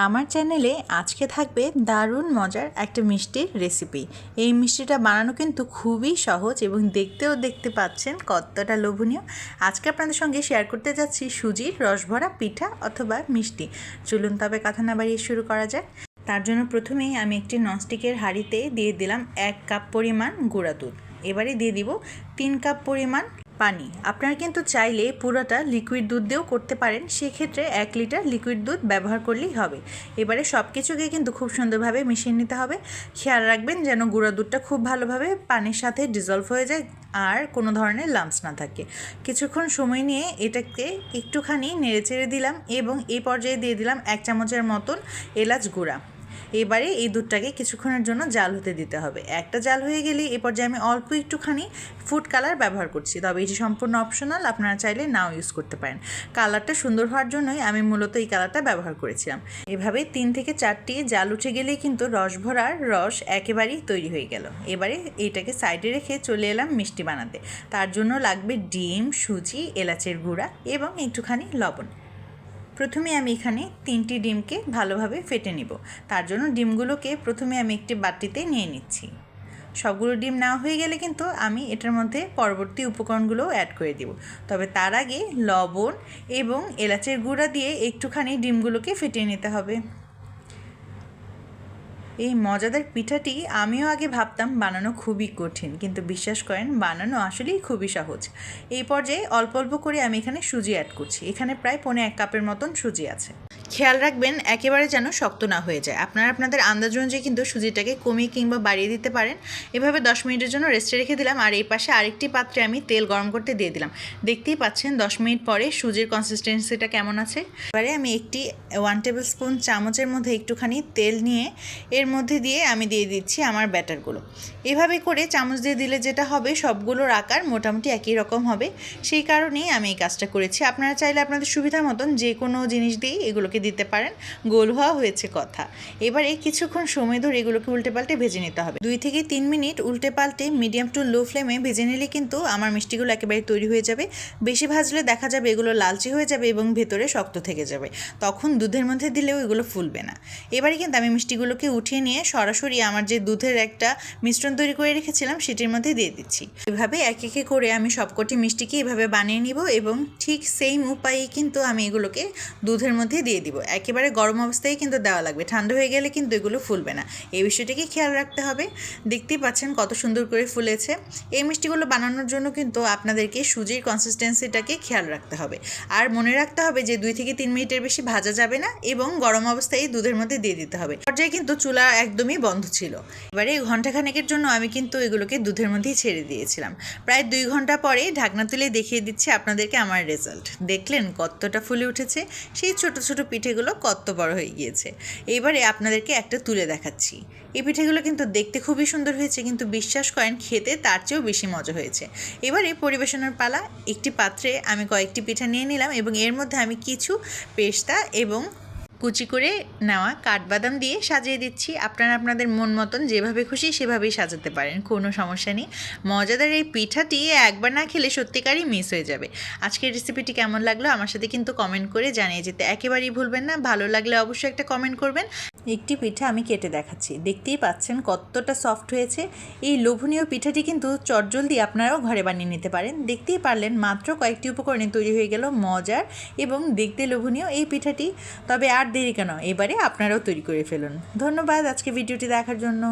আমার চ্যানেলে আজকে থাকবে দারুণ মজার একটা মিষ্টির রেসিপি। এই মিষ্টিটা বানানো কিন্তু খুবই সহজ এবং দেখতেও দেখতে পাচ্ছেন কতটা লোভনীয়। আজকে আপনাদের সঙ্গে শেয়ার করতে যাচ্ছি সুজির রসভরা পিঠা অথবা মিষ্টি। চলুন তবে কথা না বাড়িয়ে শুরু করা যাক। তার জন্য প্রথমেই আমি একটি ননস্টিকের হাঁড়িতে দিয়ে দিলাম 1 কাপ পরিমাণ গুঁড়া দুধ। এবারে দিয়ে দিব 3 কাপ পরিমাণ পানি। আপনারা কিন্তু চাইলে পুরোটা লিকুইড দুধ দিয়েও করতে পারেন, সেক্ষেত্রে 1 লিটার লিকুইড দুধ ব্যবহার করলেই হবে। এবারে সব কিছুকে কিন্তু খুব সুন্দরভাবে মিশিয়ে নিতে হবে। খেয়াল রাখবেন যেন গুঁড়া দুধটা খুব ভালোভাবে পানির সাথে ডিজলভ হয়ে যায় আর কোনো ধরনের লাম্পস না থাকে। কিছুক্ষণ সময় নিয়ে এটাকে একটুখানি নেড়েচেড়ে দিলাম এবং এই পর্যায়ে দিয়ে দিলাম 1 চামচের মতন এলাচ গুঁড়া। এবারে এই দুধটাকে কিছুক্ষণের জন্য জাল হতে দিতে হবে। একটা জাল হয়ে গেলে এ পর্যায়ে আমি অল্প একটুখানি ফুড কালার ব্যবহার করছি, তবে এটি সম্পূর্ণ অপশনাল, আপনারা চাইলে নাও ইউজ করতে পারেন। কালারটা সুন্দর হওয়ার জন্যই আমি মূলত এই কালারটা ব্যবহার করেছিলাম। এভাবে 3 থেকে 4টি জাল উঠে গেলেই কিন্তু রসভরার রস একেবারেই তৈরি হয়ে গেল। এবারে এইটাকে সাইডে রেখে চলে এলাম মিষ্টি বানাতে। তার জন্য লাগবে ডিম, সুজি, এলাচের গুঁড়া এবং একটুখানি লবণ। প্রথমে আমি এখানে 3টি ডিমকে ভালোভাবে ফেটে নিব। তার জন্য ডিমগুলোকে প্রথমে আমি একটি বাটিতে নিয়ে নিচ্ছি। সবগুলো ডিম নেওয়া হয়ে গেলে কিন্তু আমি এটার মধ্যে পরবর্তী উপকরণগুলোও অ্যাড করে দেব। তবে তার আগে লবণ এবং এলাচের গুঁড়া দিয়ে একটুখানি ডিমগুলোকে ফেটিয়ে নিতে হবে। এই মজাদার পিঠাটি আমিও আগে ভাবতাম বানানো খুবই কঠিন, কিন্তু বিশ্বাস করেন বানানো আসলেই খুবই সহজ। এই পর্যায়ে অল্প অল্প করে আমি এখানে সুজি অ্যাড করছি। এখানে প্রায় 1.25 কাপের মতন সুজি আছে। খেয়াল রাখবেন একেবারে যেন শক্ত না হয়ে যায়। আপনারা আপনাদের আন্দাজ অনুযায়ী কিন্তু সুজিটাকে কমিয়ে কিংবা বাড়িয়ে দিতে পারেন। এভাবে 10 মিনিটের জন্য রেস্টে রেখে দিলাম আর এই পাশে আরেকটি পাত্রে আমি তেল গরম করতে দিয়ে দিলাম। দেখতেই পাচ্ছেন 10 মিনিট পরে সুজির কনসিস্টেন্সিটা কেমন আছে। এবারে আমি একটি 1 টেবিল স্পুন চামচের মধ্যে একটুখানি তেল নিয়ে এর মধ্যে দিয়ে আমি দিয়ে দিচ্ছি আমার ব্যাটারগুলো। এভাবে করে চামচ দিয়ে দিলে যেটা হবে সবগুলোর আকার মোটামুটি একই রকম হবে, সেই কারণেই আমি এই কাজটা করেছি। আপনারা চাইলে আপনাদের সুবিধার মতন যে কোনো জিনিস দিয়েই এগুলোকে দিতে পারেন। গোল হওয়া হয়েছে কথা। এবারে কিছুক্ষণ সময় ধরে এগুলোকে উল্টে পাল্টে ভেজে নিতে হবে। 2 থেকে 3 মিনিট উল্টে পাল্টে মিডিয়াম টু লো ফ্লেমে ভেজে নিলে কিন্তু আমার মিষ্টিগুলো একেবারে তৈরি হয়ে যাবে। বেশি ভাজলে দেখা যাবে এগুলো লালচে হয়ে যাবে এবং ভেতরে শক্ত থেকে যাবে, তখন দুধের মধ্যে দিলেও এগুলো ফুলবে না। এবারে কিন্তু আমি মিষ্টিগুলোকে উঠিয়ে নিয়ে সরাসরি আমার যে দুধের একটা মিশ্রণ তৈরি করে রেখেছিলাম সেটির মধ্যে দিয়ে দিচ্ছি। এভাবে এক একে করে আমি সবকটি মিষ্টিকে এভাবে বানিয়ে নিব এবং ঠিক সেম উপায়ে কিন্তু আমি এগুলোকে দুধের মধ্যে দিয়ে দিব। একেবারে গরম অবস্থায় কিন্তু দেওয়া লাগবে, ঠান্ডা হয়ে গেলে কিন্তু এগুলো ফুলবে না। এই বিষয়টিকে খেয়াল রাখতে হবে। দেখতেই পাচ্ছেন কত সুন্দর করে ফুলেছে। এই মিষ্টিগুলো বানানোর জন্য কিন্তু আপনাদেরকে সুজির কনসিস্টেন্সিটাকে খেয়াল রাখতে হবে আর মনে রাখতে হবে যে 2 থেকে 3 মিনিটের বেশি ভাজা যাবে না এবং গরম অবস্থায় দুধের মধ্যে দিয়ে দিতে হবে। পর্যায়ে কিন্তু চুলা একদমই বন্ধ ছিল। এবারে ঘন্টাখানেকের জন্য আমি কিন্তু এগুলোকে দুধের মধ্যেই ছেড়ে দিয়েছিলাম। প্রায় 2 ঘন্টা পরে ঢাকনা তুলে দেখিয়ে দিচ্ছি আপনাদেরকে আমার রেজাল্ট। দেখলেন কতটা ফুলে উঠেছে, সেই ছোট ছোট পিঠেগুলো কত বড় হয়ে গিয়েছে। এবারে আপনাদেরকে একটা তুলে দেখাচ্ছি। এই পিঠেগুলো কিন্তু দেখতে খুবই সুন্দর হয়েছে, কিন্তু বিশ্বাস করেন খেতে তার চেয়েও বেশি মজা হয়েছে। এবারে পরিবেশনের পালা। একটি পাত্রে আমি কয়েকটি পিঠা নিয়ে নিলাম এবং এর মধ্যে আমি কিছু পেস্তা এবং কুচি করে নেওয়া কাঠবাদাম দিয়ে সাজিয়ে দিচ্ছি। আপনারা আপনাদের মন মতন যেভাবে খুশি সেভাবেই সাজাতে পারেন, কোনো সমস্যা নেই। মজাদার এই পিঠাটি একবার না খেলে সত্যিকারই মিস হয়ে যাবে। আজকের রেসিপিটি কেমন লাগলো আমার সাথে কিন্তু কমেন্ট করে জানিয়ে যেতে একেবারেই ভুলবেন না। ভালো লাগলে অবশ্যই একটা কমেন্ট করবেন। একটি পিঠা আমি কেটে দেখাচ্ছি। দেখতেই পাচ্ছেন কতটা সফট হয়েছে। এই লোভনীয় পিঠাটি কিন্তু চটজলদি আপনারাও ঘরে বানিয়ে নিতে পারেন। দেখতেই পারলেন মাত্র কয়েকটি উপকরণে তৈরি হয়ে গেল মজার এবং দেখতে লোভনীয় এই পিঠাটি। তবে আর দেরি কেন, এবারে আপনারাও তৈরি করে ফেলুন। ধন্যবাদ আজকে ভিডিওটি দেখার জন্য।